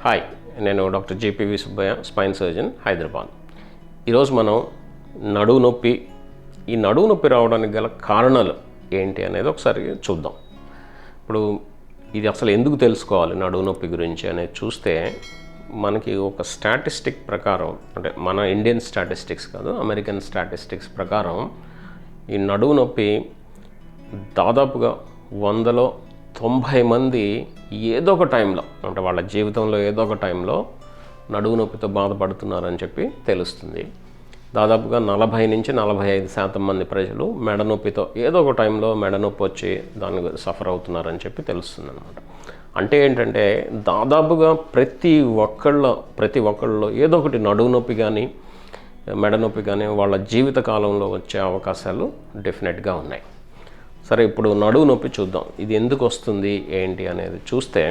Hi, నేను Dr.GPV Subbaiah, spine surgeon, Hyderabad. ఈరోజు మనం నడుము నొప్పి, ఈ నడుము నొప్పి రావడానికి గల కారణాలు ఏంటి అనేది ఒకసారి చూద్దాం. ఇప్పుడు ఇది అసలు ఎందుకు తెలుసుకోవాలి నడుము నొప్పి గురించి అనేది చూస్తే మనకి ఒక స్టాటిస్టిక్ ప్రకారం, అంటే మన ఇండియన్ స్టాటిస్టిక్స్ కాదు, అమెరికన్ స్టాటిస్టిక్స్ ప్రకారం ఈ నడుము నొప్పి దాదాపుగా 100లో 90 మంది ఏదో ఒక టైంలో, అంటే వాళ్ళ జీవితంలో ఏదో ఒక టైంలో నడుము నొప్పితో బాధపడుతున్నారని చెప్పి తెలుస్తుంది. దాదాపుగా 40 నుంచి 45% మంది ప్రజలు మెడ నొప్పితో ఏదో ఒక టైంలో మెడ నొప్పి వచ్చి దాన్ని సఫర్ అవుతున్నారని చెప్పి తెలుస్తుంది అనమాట. అంటే ఏంటంటే దాదాపుగా ప్రతి ఒక్కళ్ళలో ఏదో ఒకటి నడుము నొప్పి కానీ మెడ నొప్పి కానీ వాళ్ళ జీవిత కాలంలో వచ్చే అవకాశాలు డెఫినెట్గా ఉన్నాయి. సరే, ఇప్పుడు నడుము నొప్పి చూద్దాం. ఇది ఎందుకు వస్తుంది ఏంటి అనేది చూస్తే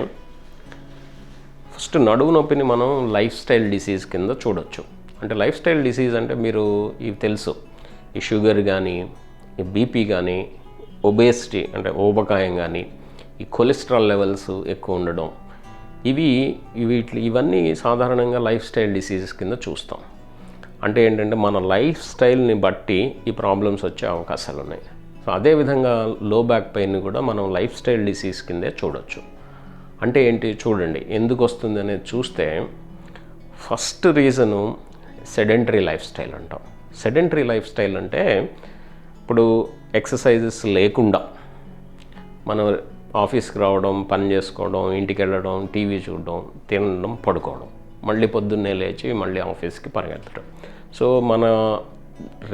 ఫస్ట్ నడుము నొప్పిని మనం లైఫ్ స్టైల్ డిసీజ్ కింద చూడొచ్చు. అంటే లైఫ్ స్టైల్ డిసీజ్ అంటే మీరు ఇవి తెలుసు, ఈ షుగర్ కానీ, ఈ బీపీ కానీ, ఒబేసిటీ అంటే ఊబకాయం కానీ, ఈ కొలెస్ట్రాల్ లెవెల్స్ ఎక్కువ ఉండడం, ఇవన్నీ సాధారణంగా లైఫ్ స్టైల్ డిసీజెస్ కింద చూస్తాం. అంటే ఏంటంటే మన లైఫ్ స్టైల్ని బట్టి ఈ ప్రాబ్లమ్స్ వచ్చే అవకాశాలు ఉన్నాయి. సో అదేవిధంగా లో బ్యాక్ పెయిన్ కూడా మనం లైఫ్ స్టైల్ డిసీజ్ కిందే చూడొచ్చు. అంటే ఏంటి చూడండి, ఎందుకు వస్తుంది అనేది చూస్తే first reason sedentary life style అంటాం. సెడెంటరీ లైఫ్ స్టైల్ అంటే ఇప్పుడు ఎక్సర్సైజెస్ లేకుండా మనం ఆఫీస్కి రావడం, పని చేసుకోవడం, ఇంటికి వెళ్ళడం, టీవీ చూడడం, తినడం, పడుకోవడం, మళ్ళీ పొద్దున్నే లేచి మళ్ళీ ఆఫీస్కి పరిగెత్తడం. సో మన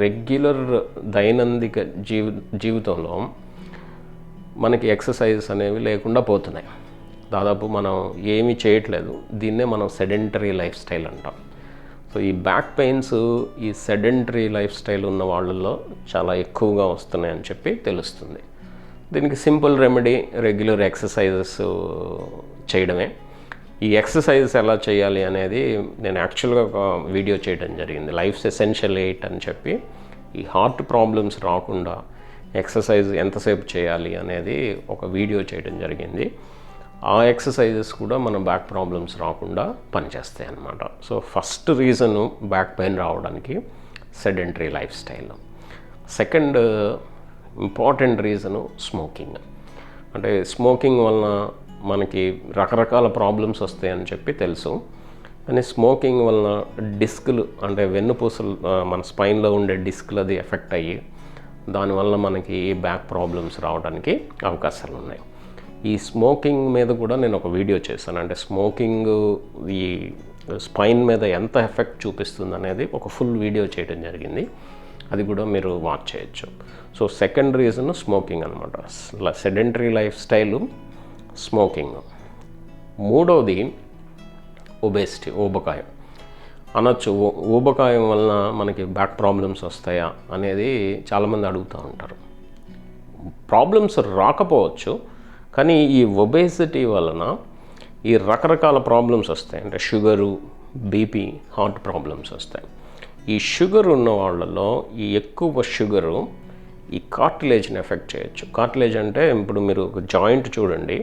రెగ్యులర్ దైనందిక జీవితంలో మనకి ఎక్సర్సైజెస్ అనేవి లేకుండా పోతున్నాయి. దాదాపు మనం ఏమీ చేయట్లేదు. దీన్నే మనం సెడెంటరీ లైఫ్ స్టైల్ అంటాం. సో ఈ బ్యాక్ పెయిన్స్ ఈ సెడెంటరీ లైఫ్ స్టైల్ ఉన్న వాళ్ళల్లో చాలా ఎక్కువగా వస్తున్నాయని చెప్పి తెలుస్తుంది. దీనికి సింపుల్ రెమెడీ రెగ్యులర్ ఎక్సర్సైజెస్ చేయడమే. ఈ ఎక్సర్సైజెస్ ఎలా చేయాలి అనేది నేను యాక్చువల్గా ఒక వీడియో చేయడం జరిగింది, లైఫ్స్ ఎసెన్షియల్ 8 అని చెప్పి. ఈ హార్ట్ ప్రాబ్లమ్స్ రాకుండా ఎక్సర్సైజ్ ఎంతసేపు చేయాలి అనేది ఒక వీడియో చేయడం జరిగింది. ఆ ఎక్సర్సైజెస్ కూడా మన బ్యాక్ ప్రాబ్లమ్స్ రాకుండా పనిచేస్తాయి అన్నమాట. So first reason back pain రావడానికి sedentary life style. Second important reason smoking. అంటే స్మోకింగ్ వలన మనకి రకరకాల ప్రాబ్లమ్స్ వస్తాయని చెప్పి తెలుసు. కానీ స్మోకింగ్ వలన డిస్కులు, అంటే వెన్నుపూసలు, మన స్పైన్లో ఉండే డిస్కులు అది ఎఫెక్ట్ అయ్యి దానివల్ల మనకి బ్యాక్ ప్రాబ్లమ్స్ రావడానికి అవకాశాలు ఉన్నాయి. ఈ స్మోకింగ్ మీద కూడా నేను ఒక వీడియో చేశాను. అంటే స్మోకింగ్ ఈ స్పైన్ మీద ఎంత ఎఫెక్ట్ చూపిస్తుంది అనేది ఒక ఫుల్ వీడియో చేయడం జరిగింది. అది కూడా మీరు వాచ్ చేయొచ్చు. సో సెకండ్ రీజన్ స్మోకింగ్ అనమాట, సెడెంటరీ లైఫ్ స్టైలు, స్మోకింగ్. మూడవది ఒబేసిటీ, ఊబకాయం అనొచ్చు. ఊబకాయం వలన మనకి బ్యాక్ ప్రాబ్లమ్స్ వస్తాయా అనేది చాలామంది అడుగుతూ ఉంటారు. ప్రాబ్లమ్స్ రాకపోవచ్చు, కానీ ఈ ఒబేసిటీ వలన ఈ రకరకాల ప్రాబ్లమ్స్ వస్తాయి. అంటే షుగరు, బీపీ, హార్ట్ ప్రాబ్లమ్స్ వస్తాయి. ఈ షుగర్ ఉన్న వాళ్ళలో ఈ ఎక్కువ షుగరు ఈ కార్టిలేజ్ని ఎఫెక్ట్ చేయొచ్చు. కార్టిలేజ్ అంటే ఇప్పుడు మీరు ఒక జాయింట్ చూడండి,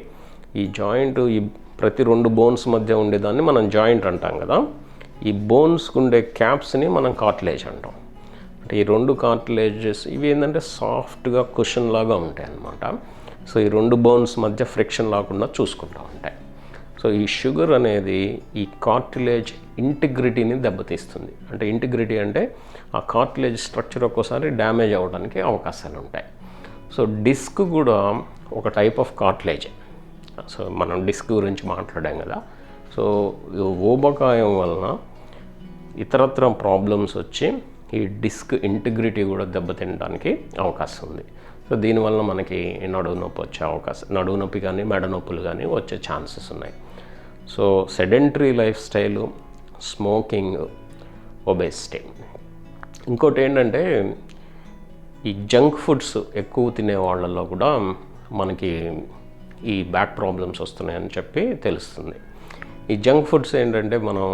ఈ జాయింట్ ఈ ప్రతి 2 బోన్స్ మధ్య ఉండేదాన్ని మనం జాయింట్ అంటాం కదా. ఈ బోన్స్కి ఉండే క్యాప్స్ని మనం కార్టిలేజ్ అంటాం. అంటే ఈ 2 కార్టిలేజెస్ ఇవి ఏంటంటే సాఫ్ట్గా కుషన్ లాగా ఉంటాయి అన్నమాట. సో ఈ 2 బోన్స్ మధ్య ఫ్రిక్షన్ లేకుండా చూసుకుంటూ ఉంటాయి. సో ఈ షుగర్ అనేది ఈ కార్టిలేజ్ ఇంటిగ్రిటీని దెబ్బతీస్తుంది. అంటే ఇంటిగ్రిటీ అంటే ఆ కార్టిలేజ్ స్ట్రక్చర్ ఒక్కోసారి డ్యామేజ్ అవ్వడానికి అవకాశాలు ఉంటాయి. సో డిస్క్ కూడా ఒక టైప్ ఆఫ్ కార్టిలేజ్. సో మనం డిస్క్ గురించి మాట్లాడాం కదా. సో ఊబకాయం వలన ఇతరత్ర ప్రాబ్లమ్స్ వచ్చి ఈ డిస్క్ ఇంటిగ్రిటీ కూడా దెబ్బతినడానికి అవకాశం ఉంది. సో దీనివల్ల మనకి నడుము నొప్పి వచ్చే అవకాశం, నడుము నొప్పి కానీ మెడ నొప్పులు కానీ వచ్చే ఛాన్సెస్ ఉన్నాయి. So sedentary life style, smoking, obesity. ఇంకోటి ఏంటంటే ఈ జంక్ ఫుడ్స్ ఎక్కువ తినే వాళ్ళల్లో కూడా మనకి ఈ బ్యాక్ ప్రాబ్లమ్స్ వస్తున్నాయని చెప్పి తెలుస్తుంది. ఈ జంక్ ఫుడ్స్ ఏంటంటే మనం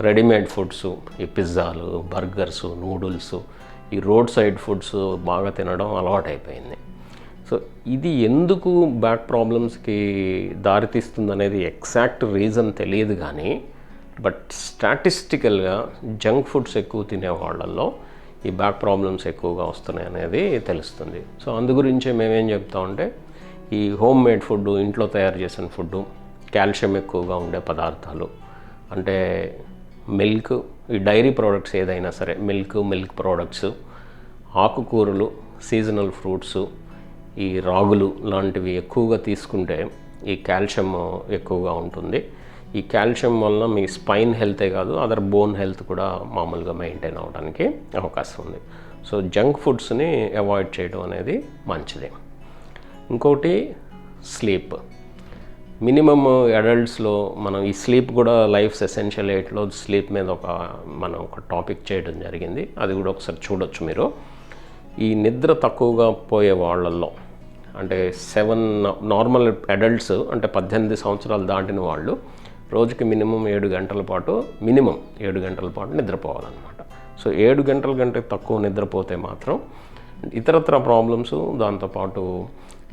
రెడీమేడ్ ఫుడ్స్, ఈ పిజ్జాలు, బర్గర్స్, నూడిల్స్, ఈ రోడ్ సైడ్ ఫుడ్స్ బాగా తినడం అలవాటైపోయింది. సో సో ఇది ఎందుకు బ్యాక్ ప్రాబ్లమ్స్కి దారితీస్తుంది ఎగ్జాక్ట్ రీజన్ తెలియదు కానీ బట్ స్టాటిస్టికల్గా జంక్ ఫుడ్స్ ఎక్కువ తినే వాళ్ళల్లో ఈ బ్యాక్ ప్రాబ్లమ్స్ ఎక్కువగా వస్తున్నాయి అనేది తెలుస్తుంది. సో అందు గురించే మేమేం చెప్తామంటే ఈ హోమ్ మేడ్ ఫుడ్, ఇంట్లో తయారు చేసిన ఫుడ్, కాల్షియం ఎక్కువగా ఉండే పదార్థాలు అంటే మిల్క్, ఈ డైరీ ప్రోడక్ట్స్ ఏదైనా సరే మిల్క్ ప్రోడక్ట్స్, ఆకుకూరలు, సీజనల్ ఫ్రూట్స్, ఈ రాగులు లాంటివి ఎక్కువగా తీసుకుంటే ఈ కాల్షియం ఎక్కువగా ఉంటుంది. ఈ కాల్షియం వలన మీ స్పైన్ హెల్తే కాదు అదర్ బోన్ హెల్త్ కూడా మామూలుగా మెయింటైన్ అవ్వడానికి అవకాశం ఉంది. సో జంక్ ఫుడ్స్ని అవాయిడ్ చేయడం అనేది మంచిది. ఇంకోటి స్లీప్. మినిమమ్ అడల్ట్స్లో మనం ఈ స్లీప్ కూడా లైఫ్స్ ఎసెన్షియల్ 8లో స్లీప్ మీద మనం ఒక టాపిక్ చేయడం జరిగింది. అది కూడా ఒకసారి చూడొచ్చు మీరు. ఈ నిద్ర తక్కువగా పోయే వాళ్ళల్లో అంటే 7 నార్మల్ అడల్ట్స్ అంటే 18 సంవత్సరాలు దాటిన వాళ్ళు రోజుకి మినిమం 7 గంటల పాటు నిద్రపోవాలన్నమాట. సో 7 గంటల కంటే తక్కువ నిద్రపోతే మాత్రం ఇతరత్ర ప్రాబ్లమ్స్, దాంతోపాటు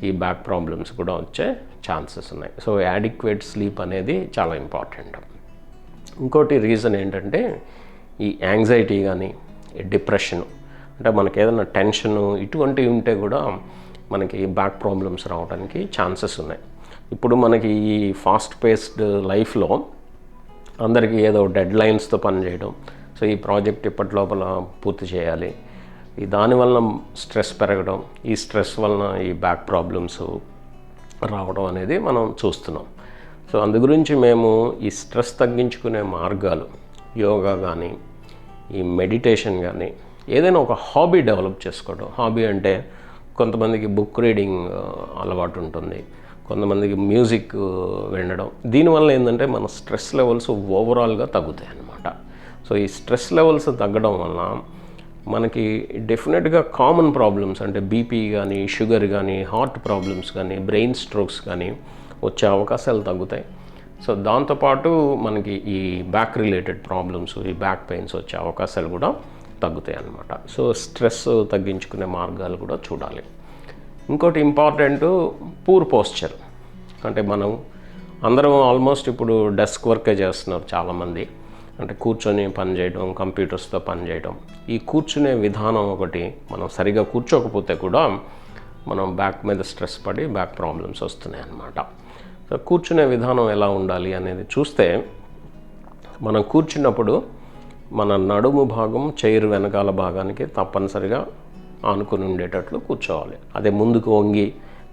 ఈ బ్యాక్ ప్రాబ్లమ్స్ కూడా వచ్చే ఛాన్సెస్ ఉన్నాయి. సో యాడిక్వేట్ స్లీప్ అనేది చాలా ఇంపార్టెంట్. ఇంకోటి రీజన్ ఏంటంటే ఈ యాంగ్జైటీ కానీ డిప్రెషన్ అంటే మనకి ఏదైనా టెన్షన్ ఇటువంటివి ఉంటే కూడా మనకి బ్యాక్ ప్రాబ్లమ్స్ రావడానికి ఛాన్సెస్ ఉన్నాయి. ఇప్పుడు మనకి ఈ ఫాస్ట్ పేస్డ్ లైఫ్లో అందరికీ ఏదో డెడ్ లైన్స్తో పనిచేయడం, సో ఈ ప్రాజెక్ట్ ఇప్పటి లోపల పూర్తి చేయాలి, ఈ దానివల్ల స్ట్రెస్ పెరగడం, ఈ స్ట్రెస్ వలన ఈ బ్యాక్ ప్రాబ్లమ్స్ రావడం అనేది మనం చూస్తున్నాం. సో అందు గురించి మేము ఈ స్ట్రెస్ తగ్గించుకునే మార్గాలు యోగా కానీ ఈ మెడిటేషన్ కానీ ఏదైనా ఒక హాబీ డెవలప్ చేసుకోవడం. హాబీ అంటే కొంతమందికి బుక్ రీడింగ్ అలవాటు ఉంటుంది, కొంతమందికి మ్యూజిక్ వినడం. దీనివల్ల ఏంటంటే మన స్ట్రెస్ లెవెల్స్ ఓవరాల్గా తగ్గుతాయి అన్నమాట. సో ఈ స్ట్రెస్ లెవెల్స్ తగ్గడం వల్ల మనకి డెఫినెట్గా కామన్ ప్రాబ్లమ్స్ అంటే బీపీ కానీ, షుగర్ కానీ, హార్ట్ ప్రాబ్లమ్స్ కానీ, బ్రెయిన్ స్ట్రోక్స్ కానీ వచ్చే అవకాశాలు తగ్గుతాయి. సో దాంతోపాటు మనకి ఈ బ్యాక్ రిలేటెడ్ ప్రాబ్లమ్స్, ఈ బ్యాక్ పెయిన్స్ వచ్చే అవకాశాలు కూడా తగ్గుతాయి అన్నమాట. సో స్ట్రెస్ తగ్గించుకునే మార్గాలు కూడా చూడాలి. ఇంకోటి ఇంపార్టెంట్ పూర్ పోస్చర్. అంటే మనం అందరం ఆల్మోస్ట్ ఇప్పుడు డెస్క్ వర్కే చేస్తున్నారు చాలామంది. అంటే కూర్చొని పని చేయడం, కంప్యూటర్స్తో పని చేయడం. ఈ కూర్చునే విధానం ఒకటి మనం సరిగా కూర్చోకపోతే కూడా మనం బ్యాక్ మీద స్ట్రెస్ పడి బ్యాక్ ప్రాబ్లమ్స్ వస్తున్నాయి అన్నమాట. సో కూర్చునే విధానం ఎలా ఉండాలి అనేది చూస్తే మనం కూర్చున్నప్పుడు మన నడుము భాగం చైర్ వెనకాల భాగానికి తప్పనిసరిగా ఆనుకుని ఉండేటట్లు కూర్చోవాలి. అదే ముందుకు వంగి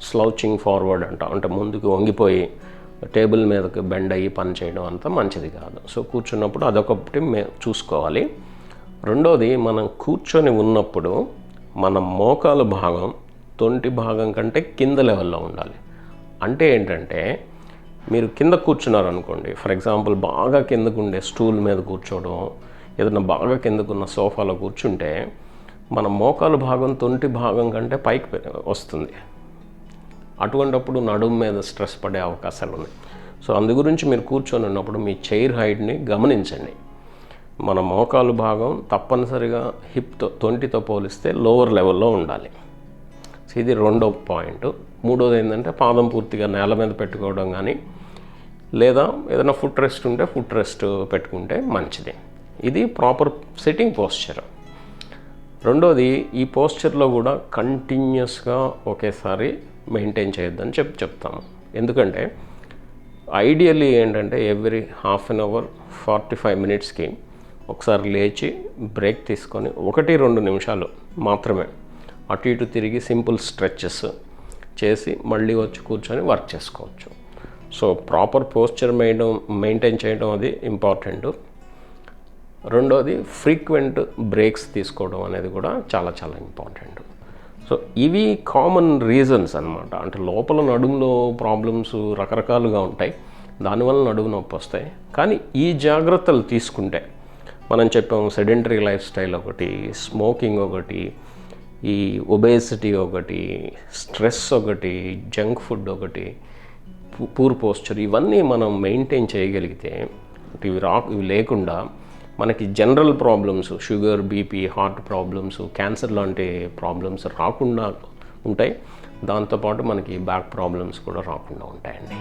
స్లౌచింగ్ ఫార్వర్డ్ అంటాం, అంటే ముందుకు వంగిపోయి టేబుల్ మీదకి బెండ్ అయ్యి పని చేయడం అంత మంచిది కాదు. సో కూర్చున్నప్పుడు అదొకటి చూసుకోవాలి. రెండోది మనం కూర్చొని ఉన్నప్పుడు మన మోకాలు భాగం తొంటి భాగం కంటే కింద లెవెల్లో ఉండాలి. అంటే ఏంటంటే మీరు కింద కూర్చున్నారనుకోండి, ఫర్ ఎగ్జాంపుల్ బాగా కిందకు ఉండే స్టూల్ మీద కూర్చోవడం, ఏదైనా బాగా కిందకున్న సోఫాలో కూర్చుంటే మన మోకాలు భాగం తొంటి భాగం కంటే పైకి వస్తుంది. అటువంటప్పుడు నడుము మీద స్ట్రెస్ పడే అవకాశాలు ఉన్నాయి. సో అందు గురించి మీరు కూర్చొని ఉన్నప్పుడు మీ చైర్ హైట్ని గమనించండి. మన మోకాలు భాగం తప్పనిసరిగా తొంటితో పోలిస్తే లోవర్ లెవెల్లో ఉండాలి. సో ఇది రెండో పాయింట్. మూడోది ఏంటంటే పాదం పూర్తిగా నేల మీద పెట్టుకోవడం కానీ, లేదా ఏదైనా ఫుట్ రెస్ట్ ఉంటే ఫుట్ రెస్ట్ పెట్టుకుంటే మంచిది. ఇది ప్రాపర్ సిట్టింగ్ పోస్చర్. రెండోది ఈ పోస్చర్లో కూడా కంటిన్యూస్గా ఒకేసారి మెయింటైన్ చేయొద్దని చెప్తాము. ఎందుకంటే ఐడియల్లీ ఏంటంటే ఎవ్రీ హాఫ్ అన్ అవర్ 45 మినిట్స్కి ఒకసారి లేచి బ్రేక్ తీసుకొని 1-2 నిమిషాలు మాత్రమే అటు ఇటు తిరిగి సింపుల్ స్ట్రెచెస్ చేసి మళ్ళీ వచ్చి కూర్చొని వర్క్ చేసుకోవచ్చు. సో ప్రాపర్ పోస్చర్ మెయింటైన్ చేయడం అది ఇంపార్టెంట్. రెండోది ఫ్రీక్వెంట్ బ్రేక్స్ తీసుకోవడం అనేది కూడా చాలా చాలా ఇంపార్టెంట్. సో ఇవి కామన్ రీజన్స్ అన్నమాట. అంటే లోపల నడుములో ప్రాబ్లమ్స్ రకరకాలుగా ఉంటాయి, దానివల్ల నడుము నొప్పి వస్తాయి. కానీ ఈ జాగ్రత్తలు తీసుకుంటే మనం చెప్పాము, సెడెంటరీ లైఫ్ స్టైల్ ఒకటి, స్మోకింగ్ ఒకటి, ఈ ఒబేసిటీ ఒకటి, స్ట్రెస్ ఒకటి, జంక్ ఫుడ్ ఒకటి, పూర్ పోస్చర్, ఇవన్నీ మనం మెయింటైన్ చేయగలిగితే ఇవి లేకుండా మనకి general problems, sugar, BP, heart problems, cancer లాంటి ప్రాబ్లమ్స్ రాకుండా ఉంటాయి. దాంతోపాటు మనకి బ్యాక్ ప్రాబ్లమ్స్ కూడా రాకుండా ఉంటాయండి.